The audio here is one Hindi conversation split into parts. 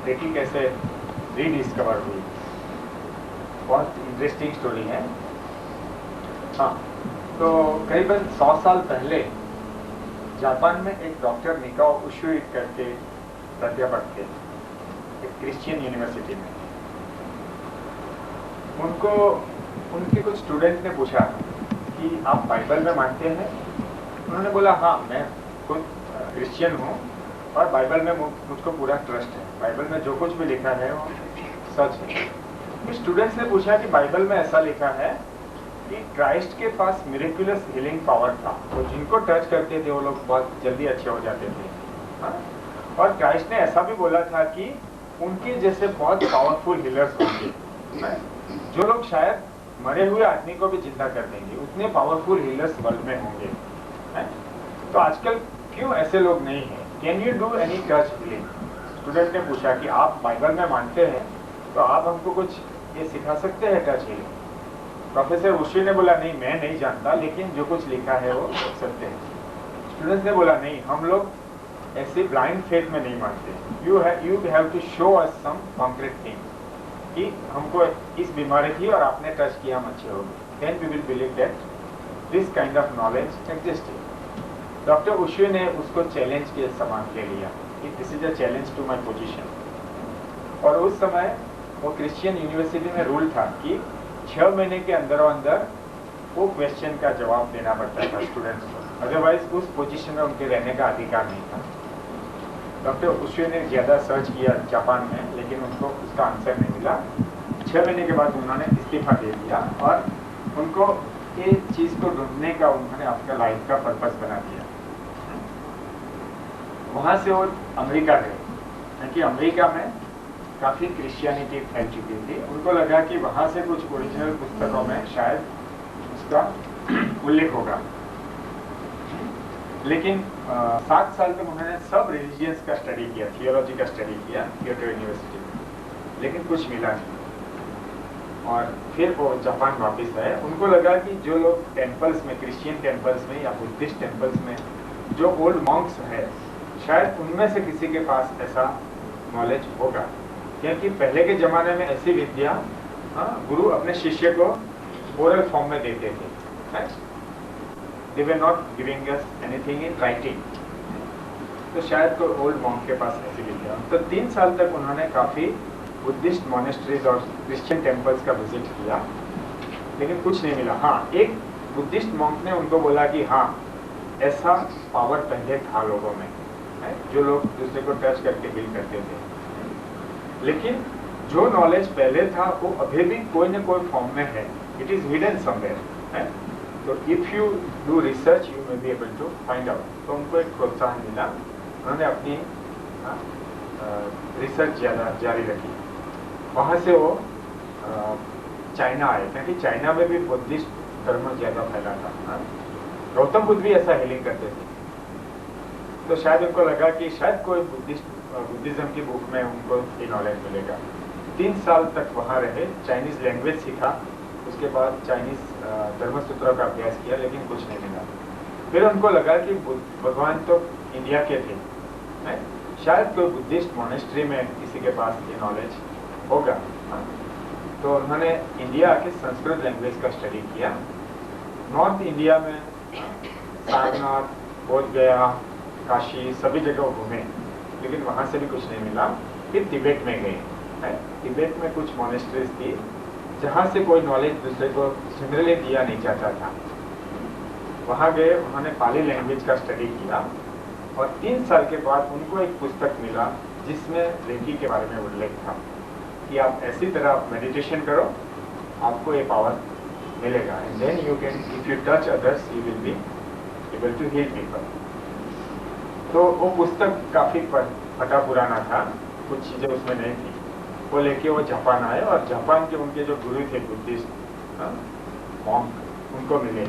रेकी कैसे रीडिस्कवर हुई, बहुत इंटरेस्टिंग स्टोरी है। हाँ, तो करीबन 100 साल पहले जापान में एक डॉक्टर निकाओ उशुई करके प्राध्यापक थे एक क्रिश्चियन यूनिवर्सिटी में। उनको उनके कुछ स्टूडेंट ने पूछा कि आप बाइबल में मानते हैं? उन्होंने बोला हाँ, मैं खुद क्रिश्चियन हूँ और बाइबल में मुझको पूरा ट्रस्ट है, बाइबल में जो कुछ भी लिखा है वो सच है। स्टूडेंट्स ने पूछा कि बाइबल में ऐसा लिखा है कि क्राइस्ट के पास मिरेकुलस हीलिंग पावर था, तो जिनको टच करते थे वो लोग बहुत जल्दी अच्छे हो जाते थे। हाँ? और क्राइस्ट ने ऐसा भी बोला था कि उनके जैसे बहुत पावरफुल हीलर्स होंगे, जो लोग शायद मरे हुए आदमी को भी जिंदा कर देंगे, उतने पावरफुल हीलर्स वर्ल्ड में होंगे। तो आजकल क्यों ऐसे लोग नहीं हैं? Can you do any touch healing? Student ने पूछा कि आप बाइबल में मानते हैं तो आप हमको कुछ ये सिखा सकते हैं टच हीलिंग? प्रोफेसर उशी ने बोला नहीं, मैं नहीं जानता, लेकिन जो कुछ लिखा है वो सत्य है। स्टूडेंट्स ने बोला नहीं, हम लोग ऐसे ब्लाइंड फेथ में नहीं मानते। You have to show us some concrete thing कि हमको इस बीमारी थी और आपने टच किया, हम अच्छे हो गए, then we will believe that this kind of knowledge existed. Doctor Usui ने उसको चैलेंज के समान ले लिया कि this is a challenge to my position. और उस समय वो क्रिश्चियन यूनिवर्सिटी में रूल था कि 6 महीने के अंदर वो क्वेश्चन का जवाब देना पड़ता था स्टूडेंट्स को, अदरवाइज उस पोजीशन में उनके रहने का अधिकार नहीं था। डॉक्टर उशी ने ज़्यादा सर्च किया जापान में, लेकिन उनको उसका आंसर नहीं मिला। 6 महीने के बाद उन्होंने इस्तीफा दे दिया और उनको ये चीज़ को ढूंढने का उन्होंने अपना लाइफ का पर्पस बना दिया। वहाँ से वो अमेरिका गए, क्योंकि अमेरिका में काफ़ी क्रिश्चियनिटी फैल चुकी थी। उनको लगा कि वहाँ से कुछ ओरिजिनल पुस्तकों में शायद उसका उल्लेख होगा। लेकिन 7 साल तक उन्होंने सब रिलीजियंस का स्टडी किया, थियोलॉजी का स्टडी किया क्योटो यूनिवर्सिटी में, लेकिन कुछ मिला नहीं। और फिर वो जापान वापस आए। उनको लगा कि जो लोग टेम्पल्स में, क्रिश्चियन टेम्पल्स में या बुद्धिस्ट टेम्पल्स में जो ओल्ड मॉन्क्स है, शायद उनमें से किसी के पास ऐसा नॉलेज होगा, क्योंकि पहले के ज़माने में ऐसी विद्या गुरु अपने शिष्य को ओरल फॉर्म में देते थे। They were not giving us anything in writing. तो शायद कोई ओल्ड मॉन्क के पास ऐसी विद्या। तो 3 साल तक उन्होंने काफ़ी बुद्धिस्ट मॉनेस्ट्रीज और क्रिश्चियन टेम्पल्स का विजिट किया, लेकिन कुछ नहीं मिला। हाँ, एक बुद्धिस्ट मॉन्क ने उनको बोला कि हाँ, ऐसा पावर पहले था लोगों में, जो लोग दूसरे को टच करके फील करते थे। लेकिन जो नॉलेज पहले था वो अभी भी कोई न कोई फॉर्म में है, इट इज़ हिडन समवेयर। तो if you do research you may be able to find out. तो उनको एक प्रोत्साहन मिला, उन्होंने अपनी रिसर्च ज़्यादा जारी रखी। वहाँ से वो चाइना आए, क्योंकि चाइना में भी बुद्धिस्ट धर्म ज़्यादा फैला था। गौतम बुद्ध भी ऐसा हीलिंग करते थे। तो शायद उनको लगा कि शायद कोई बुद्धिज़्म की बुक में उनको ये नॉलेज मिलेगा। 3 साल तक वहाँ रहे, चाइनीज़ लैंग्वेज सीखा, उसके बाद चाइनीज़ धर्मसूत्रों का अभ्यास किया, लेकिन कुछ नहीं मिला। फिर उनको लगा कि भगवान तो इंडिया के थे, शायद कोई बुद्धिस्ट मोनेस्ट्री में किसी के पास ये नॉलेज होगा। तो उन्होंने इंडिया आके संस्कृत लैंग्वेज का स्टडी किया। नॉर्थ इंडिया में सारनाथ, बोध गया, काशी, सभी जगह घूमे, लेकिन वहाँ से भी कुछ नहीं मिला। फिर तिब्बत में गए। तिब्बत में कुछ मोनेस्ट्रीज थी जहाँ से कोई नॉलेज दूसरे को सिमिलरली दिया नहीं जाता था। वहाँ गए, उन्होंने पाली लैंग्वेज का स्टडी किया और 3 साल के बाद उनको एक पुस्तक मिला जिसमें रेकी के बारे में उल्लेख था कि आप ऐसी तरह मेडिटेशन करो, आपको ये पावर मिलेगा, and then you can, if you touch others you will be able to heal people. तो वो पुस्तक काफ़ी फटा पुराना था, कुछ चीज़ें उसमें नहीं थी। वो लेके वो जापान आए और जापान के उनके जो गुरु थे बुद्धिस्ट मॉन्क, उनको मिले।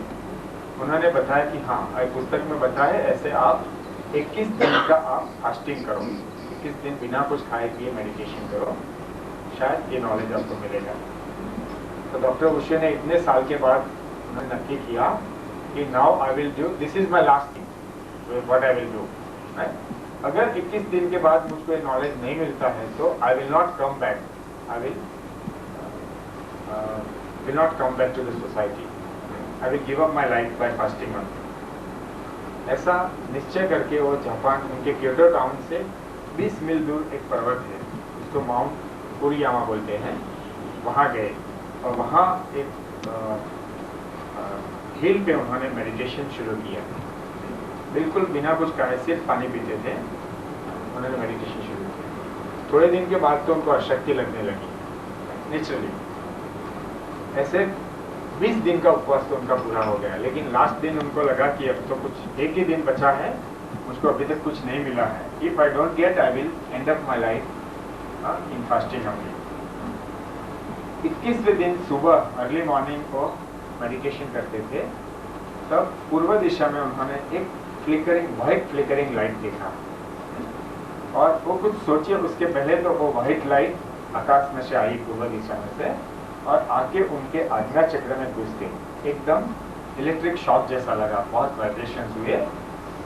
उन्होंने बताया कि हाँ, पुस्तक में बताया ऐसे आप 21 दिन का आप फास्टिंग करो, 21 दिन बिना कुछ खाए पिए मेडिटेशन करो, शायद ये नॉलेज आपको मिलेगा। तो डॉक्टर उशी ने इतने साल के बाद उन्होंने नक्की किया कि now I will do, this is my last thing, what I will do. अगर 21 दिन के बाद मुझको ये नॉलेज नहीं मिलता है तो I will not come back, I will not come back to the society, I will give up my life by fasting on. ऐसा निश्चय करके वो जापान, उनके क्योटो टाउन से 20 मील दूर एक पर्वत है, उसको माउंट कुरियामा बोलते हैं, वहाँ गए और वहाँ एक हिल पे उन्होंने मेडिटेशन शुरू किया। बिल्कुल बिना कुछ खाए सिर्फ पानी पीते थे, उन्होंने मेडिटेशन शुरू किया। थोड़े दिन के बाद तो उनको अशक्ति लगने लगी नेचुरली। ऐसे 20 दिन का उपवास तो उनका पूरा हो गया, लेकिन लास्ट दिन उनको लगा कि अब तो कुछ एक ही दिन बचा है, मुझको अभी तक कुछ नहीं मिला है। If I don't get I will end up my life in fasting only. 21वें दिन सुबह अर्ली मॉर्निंग को मेडिटेशन करते थे, तब पूर्व दिशा में उन्होंने एक व्हाइट फ्लिकरिंग लाइट देखा और वो कुछ सोचे उसके पहले तो वो व्हाइट लाइट आकाश में से आई पूर्व दिशा में से और आके उनके आज्ञा चक्र में घुस गई। एकदम इलेक्ट्रिक शॉक जैसा लगा, बहुत वाइब्रेशंस हुए,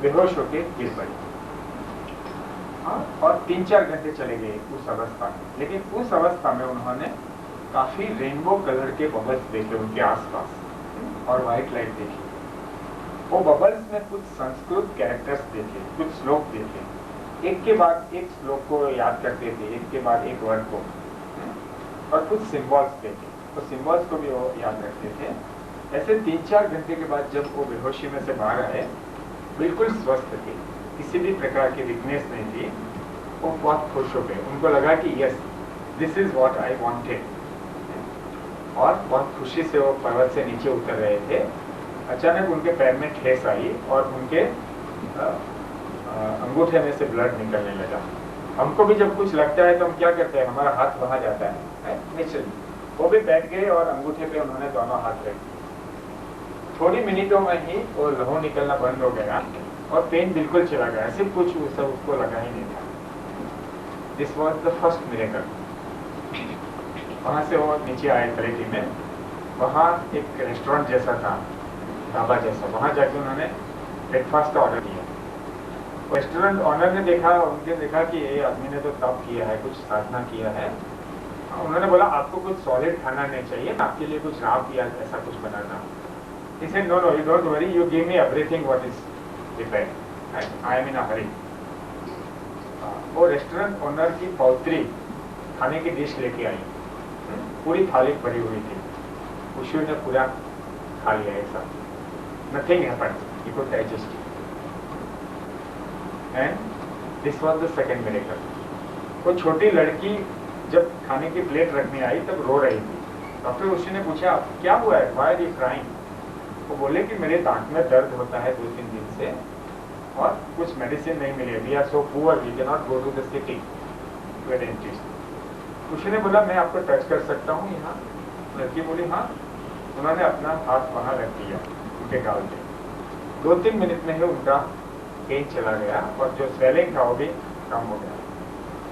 बेहोश होके गिर पड़ी। और 3-4 घंटे चले गए उस अवस्था में, लेकिन उस अवस्था में उन्होंने काफी रेनबो कलर के बबल्स देखे उनके आसपास और व्हाइट लाइट देखी। वो बबल्स में कुछ संस्कृत कैरेक्टर्स देखे, कुछ श्लोक देखे, एक के बाद एक श्लोक को याद करते थे, एक के बाद एक वर्ड को, और कुछ सिंबल्स देखे, तो सिंबल्स को भी वो याद रखते थे। ऐसे 3-4 घंटे के बाद जब वो बेहोशी में से बाहर आए, बिल्कुल स्वस्थ थे, किसी भी प्रकार की वीकनेस नहीं थी, वो बहुत खुश हो गए। उनको लगा कि yes, this is what I wanted, और बहुत खुशी से वो पर्वत से नीचे उतर रहे थे। अचानक उनके पैर में ठेस आई और उनके अंगूठे में से ब्लड निकलने लगा। हमको भी जब कुछ लगता है तो हम क्या करते हैं, हमारा हाथ बहा जाता है नेचुरली। वो भी बैठ गए और अंगूठे पे उन्होंने दोनों हाथ रख दिए। थोड़ी मिनटों में ही वो लहू निकलना बंद हो गया और पेन बिल्कुल चला गया, सिर्फ कुछ सब उसको लगा ही नहीं था। This was the first miracle. वहाँ से वो नीचे आए तलेटी में, वहाँ एक रेस्टोरेंट जैसा था, ढाबा जैसा, वहाँ जाके उन्होंने ब्रेकफास्ट का ऑर्डर दिया। रेस्टोरेंट ऑनर ने देखा कि ये आदमी ने तो तप किया है, कुछ साधना किया है। उन्होंने बोला आपको कुछ सॉलिड खाना नहीं चाहिए, आपके लिए कुछ राब या ऐसा कुछ बनाना। He said, no, you don't worry, you give me everything what is prepared. I am in a hurry. वो रेस्टोरेंट ऑनर की पौत्री खाने की डिश लेके आई, पूरी थाली भरी हुई थी। उशू ने पूरा खा लिया एक साथ। Nothing happened. He could digest it. And this was the second miracle. वो छोटी लड़की जब खाने की प्लेट रखने आई तब रो रही थी। डॉक्टर उसी ने पूछा क्या हुआ है, why are you crying? वो बोले कि मेरे दांत में दर्द होता है 2-3 दिन से और कुछ मेडिसिन नहीं मिले, we are so poor, we cannot go to the city to a dentist. उसी ने बोला मैं आपको टच कर सकता हूँ यहाँ? लड़की बोली हाँ। उन्होंने अपना हाथ वहाँ रख दिया उनके गाल पे। 2-3 मिनट में ही उनका पेन चला गया और जो स्वेलिंग था वो भी कम हो गया।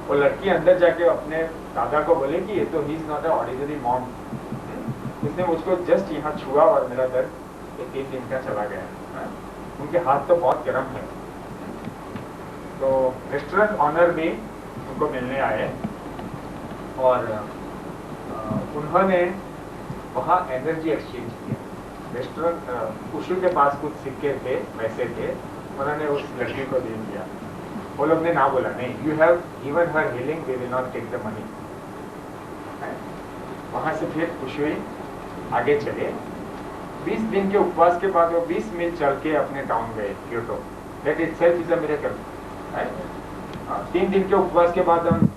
वो लड़की अंदर जाके अपने दादा को बोले कि ये तो he is not a ordinary mom, उसने मुझको जस्ट यहाँ छुआ और मेरा दर्द 3 दिन का चला गया। उनके हाथ तो बहुत गर्म है। तो रेस्टोरेंट ऑनर भी उनको मिलने आए और उन्होंने वहाँ एनर्जी एक्सचेंज किया। रेस्टोरेंट उशू के पास कुछ सिक्के थे, पैसे थे, उन्होंने उस लड़की को दे दिया। वो लोग ने ना बोला नहीं, you have given her healing, we will not take the money. वहाँ से फिर उशू आगे चले। 20 दिन के उपवास के बाद वो 20 मील चल के अपने टाउन गए Kyoto. That itself is a miracle. 3 दिन के उपवास के बाद हम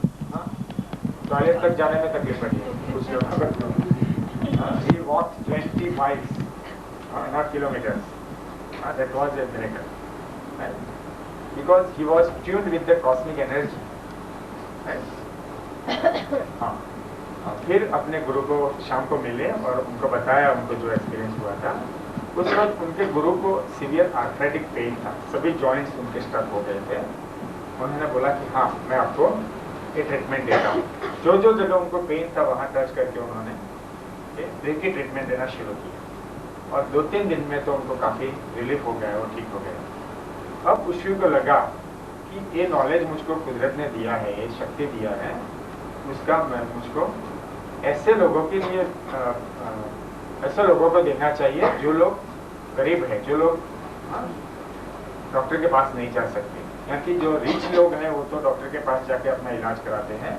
टॉयलेट तक जाने में तकलीफ पड़ी कुछ लोग। He walked 20 miles, not kilometers. That was a miracle, right? Because he was tuned with the cosmic energy. Right? फिर अपने गुरु को शाम को मिले और उनको बताया उनको जो एक्सपीरियंस हुआ था। उस वक्त उनके गुरु को सीवियर आर्थराइटिक पेन था, सभी जॉइंट्स उनके स्टक हो गए थे। उन्होंने बोला कि हाँ मैं आपको ये ट्रीटमेंट देता हूँ। जो जो जगह उनको पेन था वहाँ टच करके उन्होंने ब्रेक की ट्रीटमेंट देना शुरू किया और 2-3 दिन में तो उनको काफ़ी रिलीफ हो गया, वो ठीक हो गया। अब उसी को लगा कि ये नॉलेज मुझको कुदरत ने दिया है, ये शक्ति दिया है, उसका मुझको ऐसे लोगों के लिए ऐसे लोगों को देना चाहिए जो लोग गरीब है, जो लोग डॉक्टर के पास नहीं जा सकते, या कि जो रिच लोग हैं वो तो डॉक्टर के पास जाके अपना इलाज कराते हैं।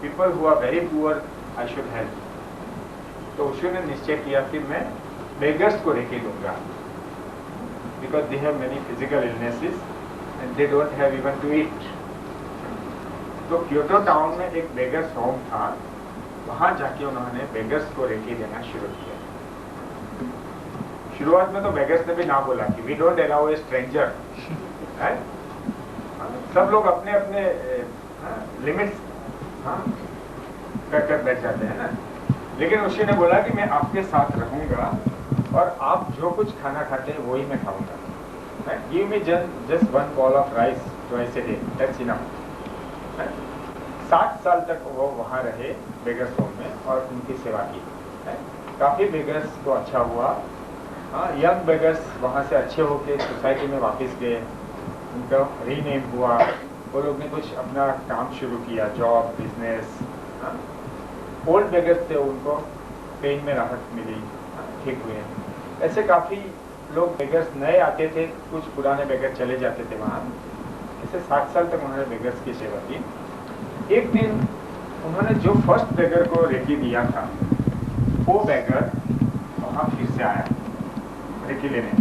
People who are very poor I should help. तो उन्होंने निश्चय किया कि मैं बेगर्स को रेकी दूंगा, because they have many physical illnesses and they don't have even to eat. तो क्योटो टाउन में एक बेगर्स होम था, वहां जाके उन्होंने बेगर्स को रेकी देना शुरू किया। शुरुआत में तो बेगर्स ने भी ना बोला कि we don't allow a stranger, सब लोग अपने अपने लिमिट्स कर बैठ जाते हैं ना। लेकिन उसी ने बोला कि मैं आपके साथ रहूंगा और आप जो कुछ खाना खाते हैं वही मैं खाऊंगा। Give me just one ball of rice twice a day, that's enough. 60 साल तक वो वहाँ रहे बेगर्स होम में और उनकी सेवा की। काफी बेगर्स को अच्छा हुआ। यंग बेगर्स वहाँ से अच्छे होके सोसाइटी में वापस गए, उनका रीनेम हुआ, वो लोग ने कुछ अपना काम शुरू किया, जॉब, बिजनेस। ओल्ड बेगर्स थे, उनको पेन में राहत मिली, ठीक हुए। ऐसे काफ़ी लोग बेगर्स नए आते थे, कुछ पुराने बेगर चले जाते थे वहाँ। ऐसे 60 साल तक उन्होंने बेगर्स की सेवा की। एक दिन उन्होंने जो फर्स्ट बेगर को रेकी दिया था, वो बेगर वहाँ फिर से आया रेकी लेने।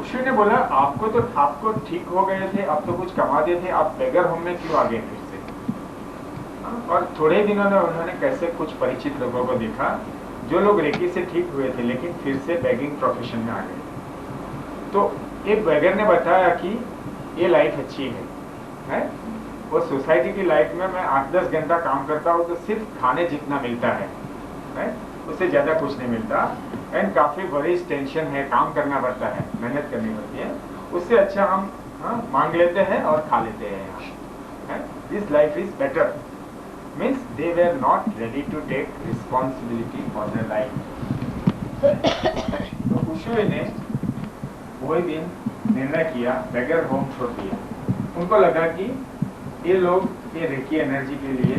उसी ने बोला आपको ठीक हो गए थे, आप तो कुछ कमा दिए थे, आप बेगर होम में क्यों आ गए फिर से? और थोड़े दिनों में उन्होंने कैसे कुछ परिचित लोगों को देखा जो लोग रेकी से ठीक हुए थे लेकिन फिर से बेगिंग प्रोफेशन में आ गए। तो एक बेगर ने बताया कि ये लाइफ अच्छी है? वो सोसाइटी की लाइफ में मैं 8-10 घंटा काम करता हूँ तो सिर्फ खाने जितना मिलता है, उससे ज्यादा कुछ नहीं मिलता। एंड काफी बड़ी टेंशन है, काम करना पड़ता है, मेहनत करनी पड़ती है। उससे अच्छा हम मांग लेते हैं और खा लेते हैं। This life is better. Means they were not ready to take responsibility for their life. तो खुशबू ने वही दिन निर्णय किया, बेगर होम छोड़ दिया। उनको लगा कि ये लोग ये रेकी एनर्जी के लिए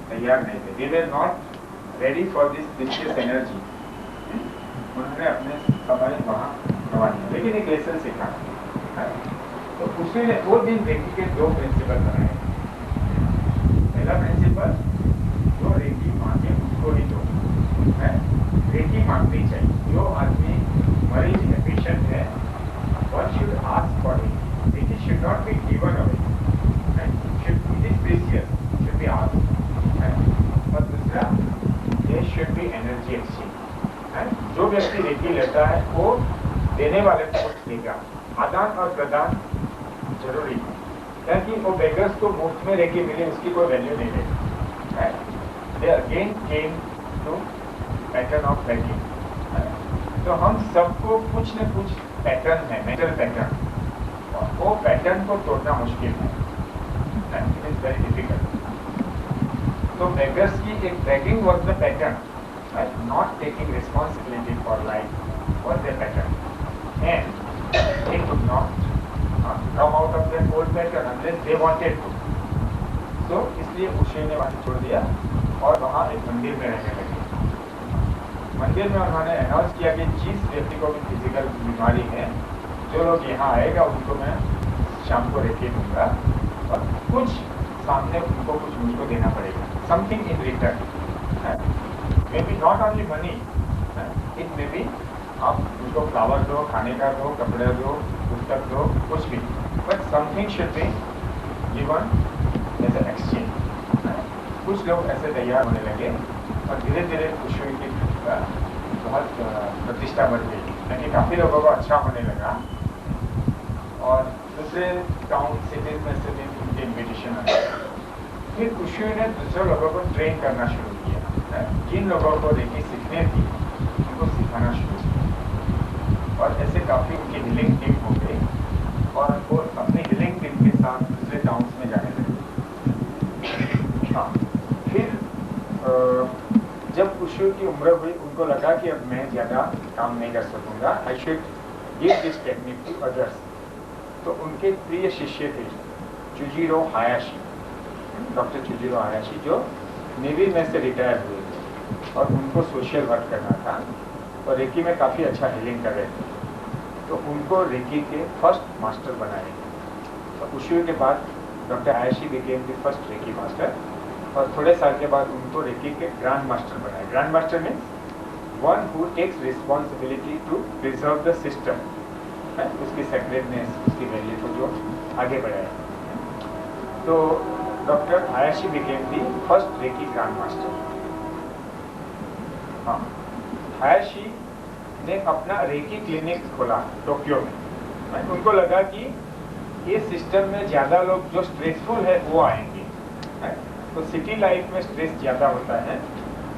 तैयार नहीं थे, दे were not ready for this precious energy. उन्होंने अपने समय वहाँ गवा दिया, लेकिन एक लेसन सीखा। तो उसी ने वो दिन रेकी के 2 प्रिंसिपल बनाए। पहला प्रिंसिपल, जो रेकी मांगे उसको ही दो। रेकी मांगनी चाहिए। जो आदमी मरीज है, पेशेंट है, one should ask for it. Reiki should not be given away, it is precious, should be asked. और दूसरा, there should be energy exchange. जो व्यक्ति रेकी लेता है वो देने वाले को कुछ देगा। आदान और प्रदान जरूरी है, क्योंकि वो बेगर्स को मुफ्त में रेकी मिले उसकी कोई वैल्यू नहीं है। They again came to pattern of begging. तो हम सबको कुछ न कुछ पैटर्न है, मेंटल पैटर्न, और वो पैटर्न को तोड़ना मुश्किल है, इट इज वेरी डिफिकल्ट। तो बेगर्स की एक begging was the pattern, not taking responsibility for life was their pattern, and they could not come out of their old pattern unless they wanted to. So इसलिए उसे ने वहाँ छोड़ दिया और वहाँ एक मंदिर में रहने लगे। मंदिर में उन्होंने अनाउंस किया कि जिस व्यक्ति को भी फिजिकल बीमारी है, जो लोग यहाँ आएगा उनको मैं शाम को रेकी दूंगा और कुछ सामने उनको कुछ मुझको देना पड़ेगा, something in return. Maybe not only money, it may be आप उनको फ्लावर दो, खाने का दो, कपड़े दो, पुस्तक दो, कुछ भी, but something should be given as an exchange। कुछ लोग ऐसे तैयार होने लगे और धीरे धीरे खुशी की बहुत प्रतिष्ठा बढ़ गई, यानी काफ़ी लोगों को अच्छा होने लगा और दूसरे टाउन सिटीज में से भी उनके इन्विटेशन आए। फिर खुशी ने दूसरे लोगों को ट्रेन करना शुरू किया। जिन लोगों को रेकी सीखने थी उनको सिखाना शुरू किया और ऐसे काफ़ी उनकी हीलिंग टीम हो गई और वो अपनी हीलिंग टीम के साथ दूसरे टाउन्स में जाने लगे। हाँ, फिर जब खुशी की उम्र हुई उनको लगा कि अब मैं ज़्यादा काम नहीं कर सकूँगा, I should give this technique to others. तो उनके प्रिय शिष्य थे चुजिरो हायाशी, डॉक्टर चुजिरो हायाशी, जो नेवी में से रिटायर हुए थे और उनको सोशल वर्क करना था और रेकी में काफ़ी अच्छा हीलिंग कर रहे थे। तो उनको रेकी के फर्स्ट मास्टर बनाए। तो उशू के बाद doctor Hayashi became the first reiki master और थोड़े साल के बाद उनको रेकी के ग्रैंड मास्टर बनाए। Grand master means one who takes responsibility to preserve the system, उसकी सेक्रेटनेस, उसकी वैल्यू को जो आगे बढ़ाया। तो doctor Hayashi became the first reiki grand master. हाँ, हायाशी ने अपना रेकी क्लिनिक खोला टोक्यो में। उनको लगा कि ये सिस्टम में ज़्यादा लोग जो स्ट्रेसफुल है वो आएंगे, तो सिटी लाइफ में स्ट्रेस ज़्यादा होता है,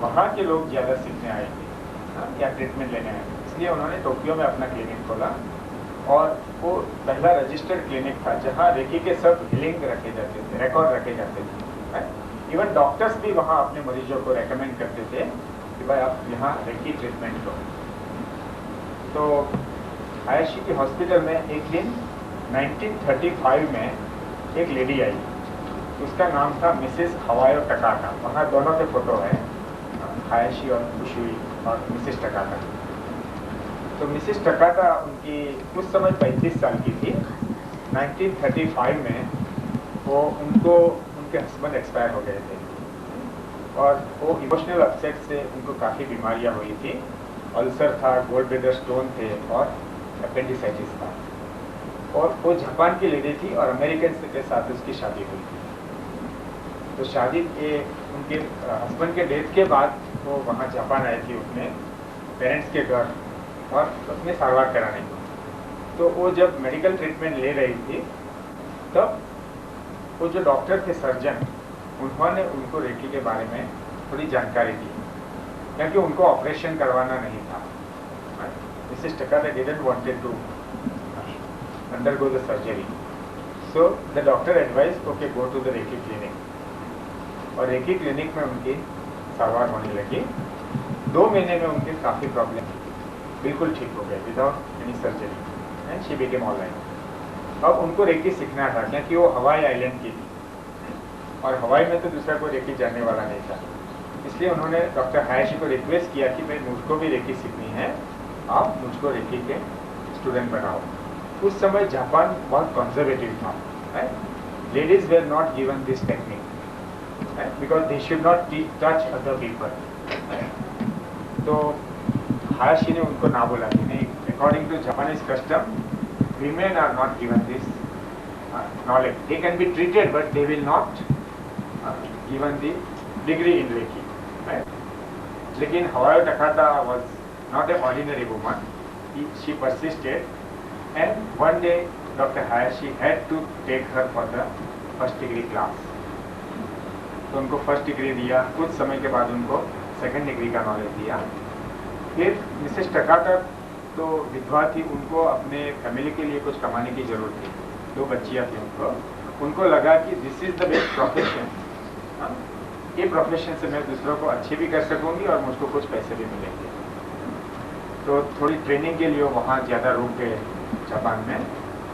वहाँ के लोग ज़्यादा सीखने आएंगे या ट्रीटमेंट लेने आएंगे। इसलिए उन्होंने टोक्यो में अपना क्लिनिक खोला और वो पहला रजिस्टर्ड क्लिनिक था जहाँ रेकी के सब हीलिंग रखे जाते थे, रिकॉर्ड रखे जाते थे। इवन डॉक्टर्स भी वहाँ अपने मरीजों को रेकमेंड करते थे कि भाई आप यहाँ रेकी ट्रीटमेंट लो। तो हायाशी के हॉस्पिटल में एक दिन 1935 में एक लेडी आई, उसका नाम था मिसेस हवायो टकाटा। वहाँ दोनों के फोटो है, हायाशी और उशुई और मिसेस टकाटा। तो मिसेस टकाटा उनकी उस समय 35 साल की थी। 1935 में वो उनको उनके हस्बैंड एक्सपायर हो गए थे और वो इमोशनल अपसेट से उनको काफ़ी बीमारियां हुई थी। अल्सर था, गोल्ड ब्लेडर स्टोन थे और अपेंडिसाइटिस था। और वो जापान की लेडी थी और अमेरिकन के साथ उसकी शादी हुई थी। तो शादी के उनके हस्बैंड के डेथ के बाद वो वहाँ जापान आई थी अपने पेरेंट्स के घर और अपने सारवार कराने को। तो वो जब मेडिकल ट्रीटमेंट ले रही थी तब वो जो डॉक्टर थे, सर्जन, उन्होंने उनको रेकी के बारे में थोड़ी जानकारी दी, क्योंकि उनको ऑपरेशन करवाना नहीं था। Mrs Takata didn't wanted to undergo the surgery, so the doctor advise okay go to the reiki clinic. और रेकी क्लिनिक में उनकी सारवार होने लगी। 2 महीने में उनके काफ़ी प्रॉब्लम बिल्कुल ठीक हो गए without any surgery and she became alright. अब उनको रेकी सीखना था क्योंकि वो हवाई आइलैंड की थी और हवाई में तो दूसरा कोई रेकी जानने वाला नहीं था। इसलिए उन्होंने डॉक्टर हायाशी को रिक्वेस्ट किया कि भाई मुझको भी रेकी सीखनी है, आप मुझको रेकी के स्टूडेंट बनाओ। उस समय जापान बहुत कंजर्वेटिव था, ladies were not given this technique because they should not touch other people. तो हायाशी ने उनको ना बोला कि नहीं, according to Japanese custom women are not given this knowledge. They can be treated but they will not given the degree in Reiki, right? लेकिन हवायो Takata was not an ordinary woman. She persisted and one day Dr. Hayashi had to take her for the first degree class. तो उनको फर्स्ट डिग्री दिया, कुछ समय के बाद उनको सेकंड डिग्री का नॉलेज दिया। फिर मिसेस टकाटा तो विधवा थी, उनको अपने फैमिली के लिए कुछ कमाने की ज़रूरत थी, 2 बच्चियाँ थी उनको लगा कि this is the best profession, ये प्रोफेशन से मैं दूसरों को अच्छे भी कर सकूँगी और मुझको कुछ पैसे भी मिलेंगे। तो थोड़ी ट्रेनिंग के लिए वहाँ ज़्यादा रुक गए जापान में।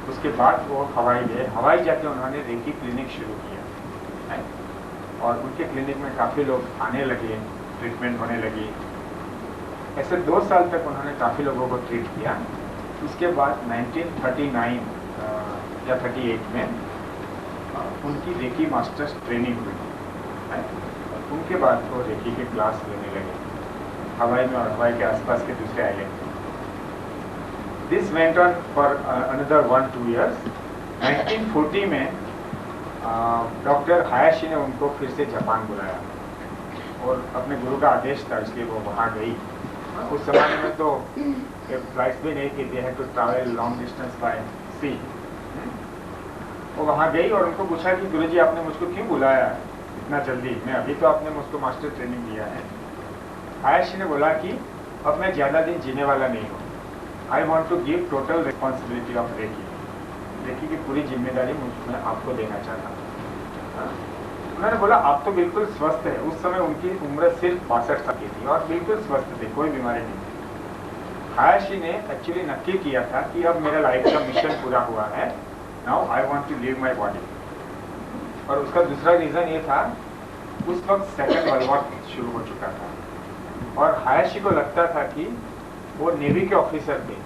उसके बाद वो हवाई गए। हवाई जाके उन्होंने रेकी क्लिनिक शुरू किया और उनके क्लिनिक में काफ़ी लोग आने लगे, ट्रीटमेंट होने लगी। ऐसे 2 साल तक उन्होंने काफ़ी लोगों को ट्रीट किया। उसके बाद 1939 या 38 में उनकी रेकी मास्टर्स ट्रेनिंग हुई। उनके बाद वो रेकी के क्लास लेने लगे हवाई में और हवाई के आसपास के दूसरे आइलैंड में। This went on for another 1-2 years। 1940 में डॉक्टर हायाशी ने उनको फिर से जापान बुलाया और अपने गुरु का आदेश था, इसलिए वो वहाँ गई। उस जमाने में तो फ्लाइट्स भी नहीं थी, they had to travel long distance by sea. वो वहाँ गई और उनको पूछा कि गुरुजी आपने मुझको क्यों बुलाया है इतना जल्दी, मैं अभी तो आपने मुझको मास्टर ट्रेनिंग दिया है। हायाशी ने बोला कि अब मैं ज़्यादा दिन जीने वाला नहीं हूँ, I want to give total responsibility of reiki. Reiki की पूरी जिम्मेदारी मैं आपको देना चाहता हूँ। उन्होंने बोला आप तो बिल्कुल स्वस्थ है। उस समय उनकी उम्र सिर्फ 62 साल की थी और बिल्कुल स्वस्थ थे, कोई बीमारी नहीं थी। हायाशी ने एक्चुअली नक्की किया था कि अब मेरा लाइफ का मिशन पूरा हुआ है, now I want to leave my body. और उसका दूसरा रीजन ये था, उस वक्त सेकंड वर्ल्ड वॉर शुरू हो चुका था और हायाशी को लगता था कि वो नेवी के ऑफिसर थे,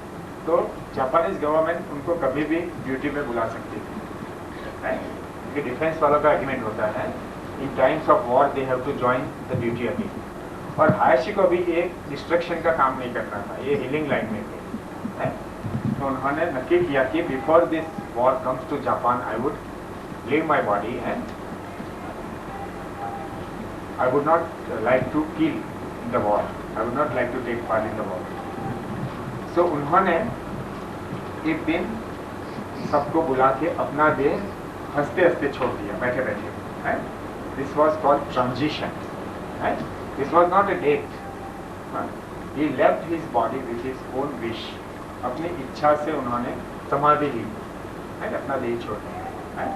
तो जापानीज गवर्नमेंट उनको कभी भी ड्यूटी पे बुला सकती थी। क्योंकि डिफेंस वालों का एग्रीमेंट होता है, in times of war they have to join the duty again. और हायाशी को भी एक डिस्ट्रक्शन का काम नहीं करना था, ये हीलिंग लाइन में थे। तो उन्होंने नक्की किया कि before this war comes to Japan I would leave my body and I would not like to kill in the war. I would not like to take part in the war. So उन्होंने एक दिन सबको बुला के अपना देह हंसते हंसते छोड़ दिया, बैठे बैठे। This was called transition. This was not a death. He left his body with his own wish. अपनी इच्छा से उन्होंने समाधि ली, अपना देह छोड़ दिया।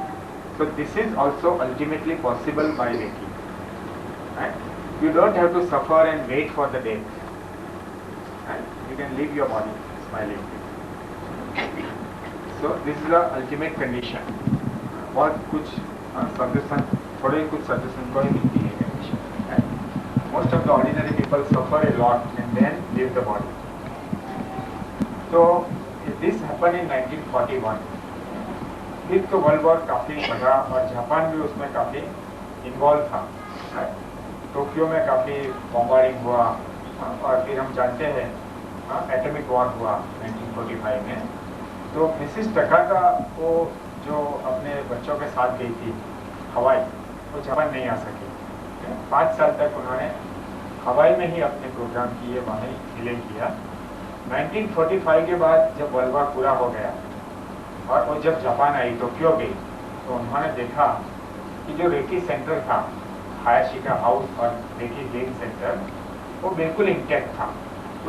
So this is also ultimately possible by Reiki. You don't have to suffer and wait for the death. You can leave your body smiling. So this is the ultimate condition. बहुत कुछ सजेशन, थोड़े कुछ सजेशन को ही मिलती है condition. Most of the ordinary people suffer a lot and then leave the body. So this happened in 1941. फिर तो वर्ल्ड वॉर काफी बढ़ा और जापान भी उसमें काफी इन्वॉल्व था। टोक्यो में काफ़ी बॉम्बार्डिंग हुआ और फिर हम जानते हैं एटॉमिक वॉर हुआ 1945 में। तो मिसिस टकाटा वो जो अपने बच्चों के साथ गई थी हवाई, वो जापान नहीं आ सकी। 5 साल तक उन्होंने हवाई में ही अपने प्रोग्राम किए, वहाँ ही हीलिंग किया। 1945 के बाद जब वर्ल्ड वॉर पूरा हो गया और वो जब जापान आई, टोक्यो गई, तो उन्होंने देखा कि जो रेकी सेंटर था, हायाशी का हाउस और रेकी हीलिंग सेंटर, वो बिल्कुल इंटैक्ट था।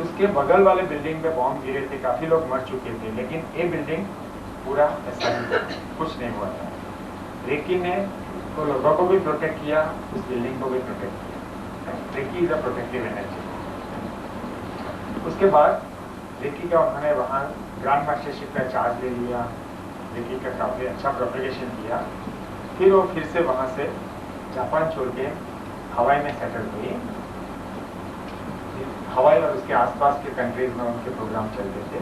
उसके बगल वाले बिल्डिंग पे बॉम्ब गिरे थे, काफ़ी लोग मर चुके थे, लेकिन ये बिल्डिंग पूरा ऐसा कुछ नहीं हुआ था। रेकी ने तो लोगों को भी प्रोटेक्ट किया, उस बिल्डिंग को भी प्रोटेक्ट किया। Reiki is a protective energy. उसके बाद रेकी का उन्होंने वहाँ ग्रैंड मास्टरशिप का चार्ज ले लिया, रेकी का काफ़ी अच्छा प्रोपेगेशन किया। फिर वो फिर से वहाँ से जापान छोड़ के हवाई में सेटल हुई। हवाई और उसके आसपास के कंट्रीज में उनके प्रोग्राम चलते थे।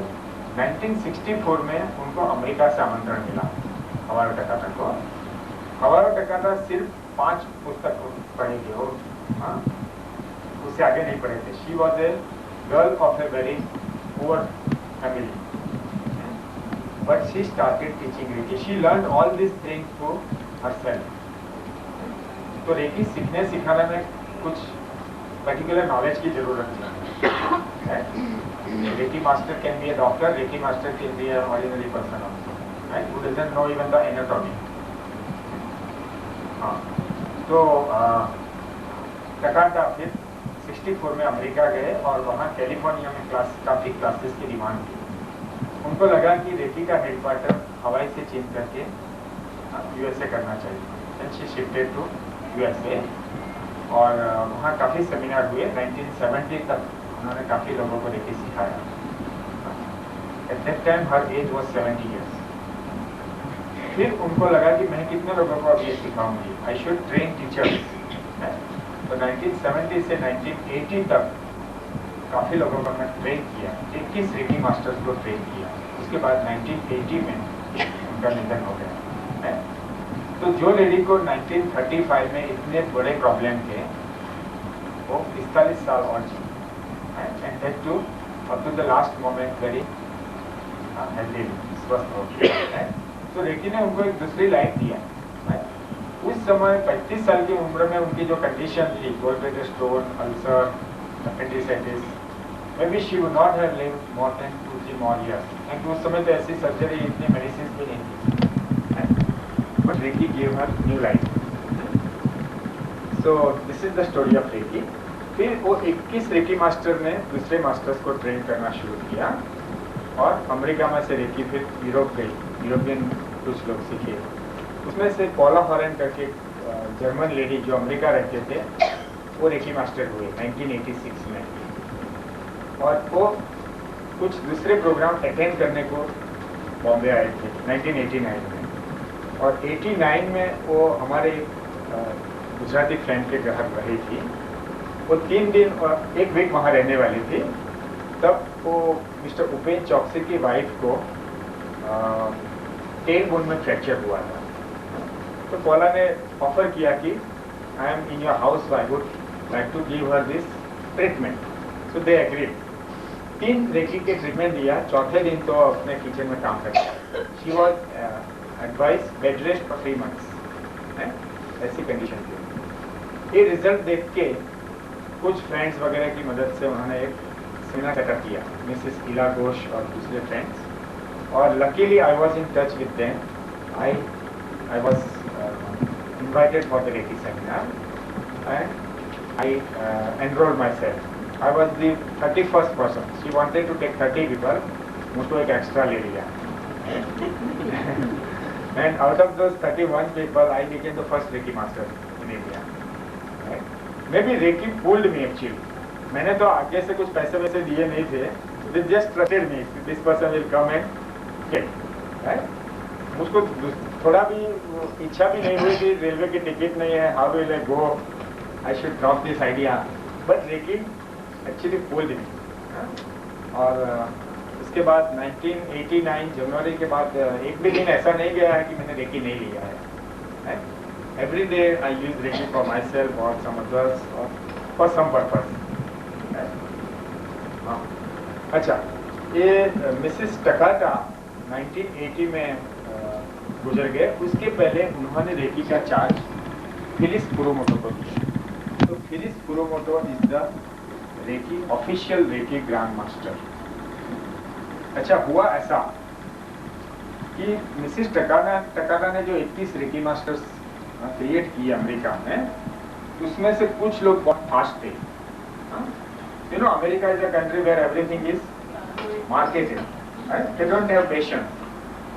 1964 में उनको अमेरिका से आमंत्रण मिला हवाई टकाटा को। हवाई टकाटा सिर्फ 5 पुस्तक पढ़े थे और उससे आगे नहीं पढ़े थे। She was a girl of a very poor family, but she started teaching reiki. She learn all this things for herself. तो रेकी सीखने सिखाने में कुछ पर्टिकुलर नॉलेज की जरूरत नहीं है। Reiki master can be A doctor, reiki master can be A ordinary person also, right, who doesn't know even the anatomy. हाँ, तो टकाटा फिर 64 में अमेरिका गए और वहाँ कैलिफोर्निया में काफ़ी क्लासेस की डिमांड की। उनको लगा कि रेकी का हेडक्वार्टर हवाई से चेंज करके यूएसए करना चाहिए। And she shifted to USA और वहाँ काफ़ी सेमिनार हुए। 1970 तक उन्होंने काफ़ी लोगों को रेकी सिखाया। At that time her age was 70 years. फिर उनको लगा कि मैं कितने लोगों को अब ये सिखाऊंगी, आई शुड ट्रेन टीचर्स। तो 1970 से 1980 तक काफ़ी लोगों को मैं ट्रेन किया, 21 रेकी मास्टर्स को ट्रेन किया। उसके बाद 1980 में उनका निधन हो गया। तो जो लेडी को 1935 में इतने बड़े प्रॉब्लम थे, वो 45 साल और जी, and that too up to the last moment very healthy, स्वस्थ हो गए। तो रेकी ने उनको एक दूसरी लाइफ दिया। उस समय 35 साल की उम्र में उनकी जो कंडीशन थी, gallbladder stone, ulcer, appendicitis, maybe she would not have lived more than 2-3 more years। क्योंकि उस समय तो ऐसी सर्जरी, इतनी मेडिसिन भी नहीं थी। But reiki gave her new life। So this is the story of reiki. फिर वो 21 रेकी मास्टर ने दूसरे मास्टर्स को ट्रेन करना शुरू किया और अमेरिका में से रेकी फिर यूरोप गई, यूरोपियन कुछ लोग सीखे। उसमें से पॉला हॉरेन करके जर्मन लेडी जो अमेरिका रहते थे, वो रेकी मास्टर हुए 1986 में। और वो कुछ दूसरे प्रोग्राम अटेंड करने को बॉम्बे आए थे 1989 में। और 89 में वो हमारे गुजराती फ्रेंड के घर रही थी। वो 3 दिन और 1 वीक वहाँ रहने वाली थी। तब वो मिस्टर उपेन चौकसी की वाइफ को टेल बोन में फ्रैक्चर हुआ था। तो पौला ने ऑफर किया कि I am in your house, I would like to give her this treatment. So they agreed. 3 reiki के ट्रीटमेंट दिया। चौथे दिन तो अपने किचन में काम करता। She was advise bed rest for 3 months. ऐसी कंडीशन थी। ये रिजल्ट देख के कुछ फ्रेंड्स वगैरह की मदद से उन्होंने एक सेमिनार सेटअप किया, मिसेस इला घोष और दूसरे फ्रेंड्स। और luckily I was in touch with them. I was invited for the Reiki seminar and I enrolled myself. I was the 31st person. She wanted to take 30 people. मुझको एक extra ले लिया. And out of those 31 people, I became the first Reiki master in India. Right? Maybe Reiki pulled me actually. मैंने तो आगे से कुछ पैसे वैसे दिए नहीं थे. They just trusted me. This person will come and get. Right? मुझको थोड़ा भी इच्छा भी नहीं हुई कि रेलवे की टिकट नहीं है, how will I go, I should drop this idea, but reiki actually pulled me. और उसके बाद 1989 जनवरी के बाद एक भी दिन ऐसा नहीं गया है कि मैंने रेकी नहीं लिया है। Every day I use reiki for myself और सम अदर्स और फॉर सम पर्पज। अच्छा, ये मिसेस टकाटा 1980 में गुजर गए। उसके पहले उन्होंने रेकी का चार्ज फिलिस कुरोमोटो को दिया। तो Phyllis Kuromoto is the Reiki official Reiki grand master. अच्छा, हुआ ऐसा कि मिसेस टकाटा ने जो 21 रेकी मास्टर्स क्रिएट किए अमेरिका में, उसमें से कुछ लोग बहुत फास्ट थे। You know, America is a country where everything is marketed, they don't have patience.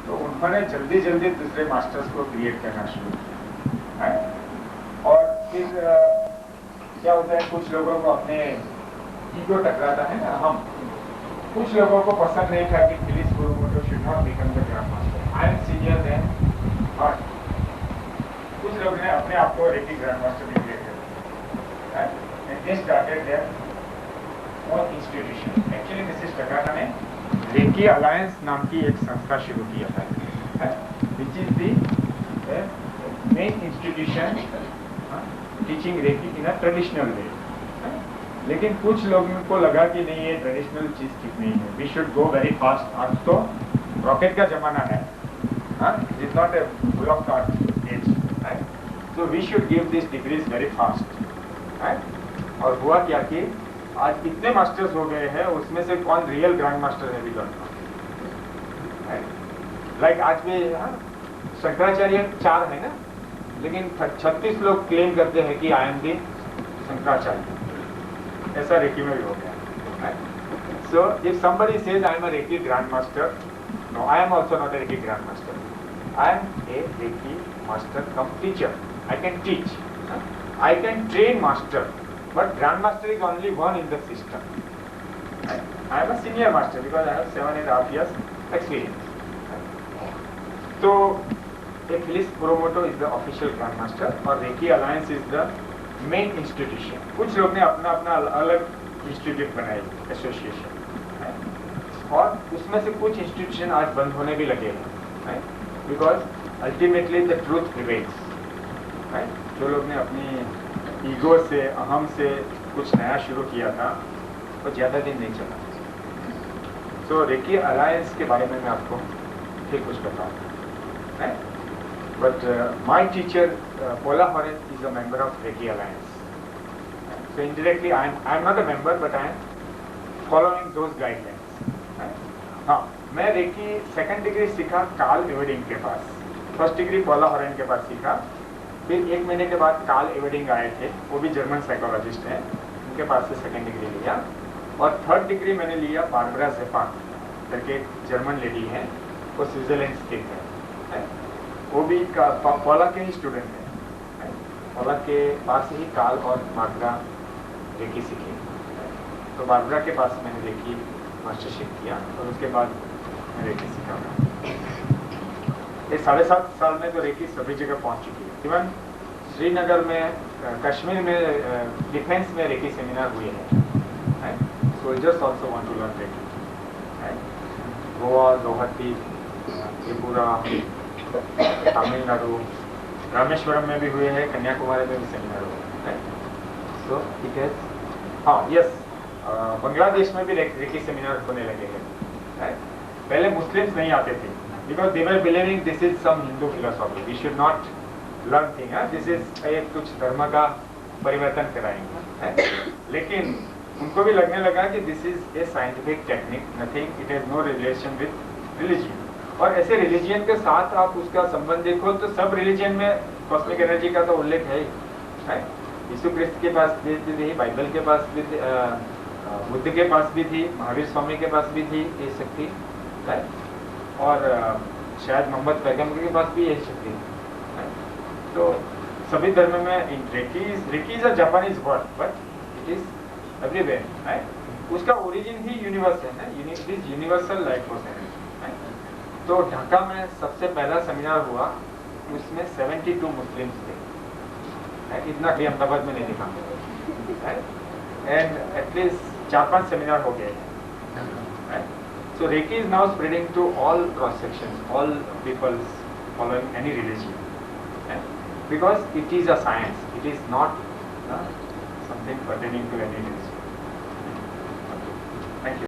तो उन्होंने जल्दी जल्दी दूसरे मास्टर्स को क्रिएट करना शुरू किया। और फिर क्या होता है, कुछ लोगों को अपने ईगो टकराता है ना, हम कुछ लोगों को पसंद नहीं था कि Phyllis Kuromoto should not become the grand master, I am senior then. और कुछ लोग ने अपने आप को रेकी ग्रैंड मास्टर डिक्लेयर कर दिया। They started their own institution. Actually Mrs Takata ने रेकी अलायंस नाम की एक संस्था शुरू किया था, which is the main institution teaching reiki in a traditional way. लेकिन कुछ लोगों को लगा कि नहीं, ये ट्रेडिशनल चीज ठीक नहीं है, we should go very fast. आज तो रॉकेट का जमाना है, it is not a bullock cart age, so we should give this degrees very fast. और हुआ क्या कि आज इतने मास्टर्स हो गए हैं, उसमें से कौन रियल ग्रैंड मास्टर है भी जानता। लाइक आज भी शंकराचार्य 4 है ना, लेकिन 36 लोग क्लेम करते हैं कि आई एम दी शंकराचार्य। ऐसा रेकी में भी हो गया। So if somebody says I am a reiki grand master, no, I am also not a reiki grand master. I am a reiki master cum teacher. I can teach, I can train master, but grandmaster is only one in the system. I am a senior master because I have 7.5 years experience. So, Phyllis Kuromoto is the official grandmaster और Reiki alliance is the main institution. कुछ लोग ने अपना अपना अलग इंस्टीट्यूट बनाए, एसोसिएशन, और उसमें से कुछ इंस्टीट्यूशन आज बंद होने भी लगे हैं, because ultimately the truth prevails. जो लोग ने अपनी ईगो से, अहम से कुछ नया शुरू किया था, वो ज़्यादा दिन नहीं चला। सो रेकी अलायंस के बारे में मैं आपको फिर कुछ बताऊँ। But my teacher Paula Horan is a member of Reiki alliance. So indirectly I am not a member, but I am following those guidelines. हाँ, मैं रेकी 2nd डिग्री सीखा कार्ल एवेडिंग के पास, 1st डिग्री पोला हॉरेन के पास सीखा। फिर 1 महीने के बाद कार्ल एवेडिंग आए थे, वो भी जर्मन साइकोलॉजिस्ट हैं, उनके पास से 2nd डिग्री लिया। और 3rd डिग्री मैंने लिया बारबरा ज़ेफाक करके, एक जर्मन लेडी हैं, वो स्विट्जरलैंड स्थित है, वो भी पौला के ही स्टूडेंट हैं। पौला के पास ही कार्ल और बारबरा रेकी सीखी। तो बारबरा के पास मैंने रेकी मास्टरशिप किया और उसके बाद मैं रेकी सीखा। ये 7.5 साल में तो रेकी सभी जगह पहुंच चुकी है। इवन श्रीनगर में, कश्मीर में डिफेंस में रेकी सेमिनार हुए हैं। Soldiers also want to learn reiki. Goa, Guwahati, Tripura, Tamil Nadu, Rameswaram में भी हुए हैं, कन्याकुमारी में भी सेमिनार हुए हैं। सो इट हैज, हाँ यस, बांग्लादेश में भी रेकी सेमिनार होने लगे हैं। पहले मुस्लिम्स नहीं आते थे because they were believing this is some Hindu philosophy, we should not learn thing, this is एक कुछ धर्म का परिवर्तन कराएंगे। लेकिन उनको भी लगने लगा कि this is a scientific technique, nothing, it has no relation with religion. और ऐसे रिलीजियन के साथ आप उसका संबंध देखो तो सब रिलीजियन में कॉस्मिक एनर्जी का तो उल्लेख है ही। यीशु क्रिस्त के पास भी थी, बाइबल के पास भी थी, बुद्ध के पास भी थी, महावीर स्वामी के पास भी थी ये शक्ति, और शायद मोहम्मद पैगंबर के पास भी यही शक्ति है। तो सभी धर्म में reiki is a Japanese word but it is everywhere. उसका ओरिजिन ही यूनिवर्स है ना, it is universal light force energy. तो ढाका में सबसे पहला सेमिनार हुआ, उसमें 72 मुस्लिम्स थे। इतना भी अहमदाबाद में नहीं दिखा। एंड एटलीस्ट 4-5 सेमिनार हो गए हैं। So Reiki is now spreading to all cross sections, all peoples following any religion, because it is a science. It is not something pertaining to any religion.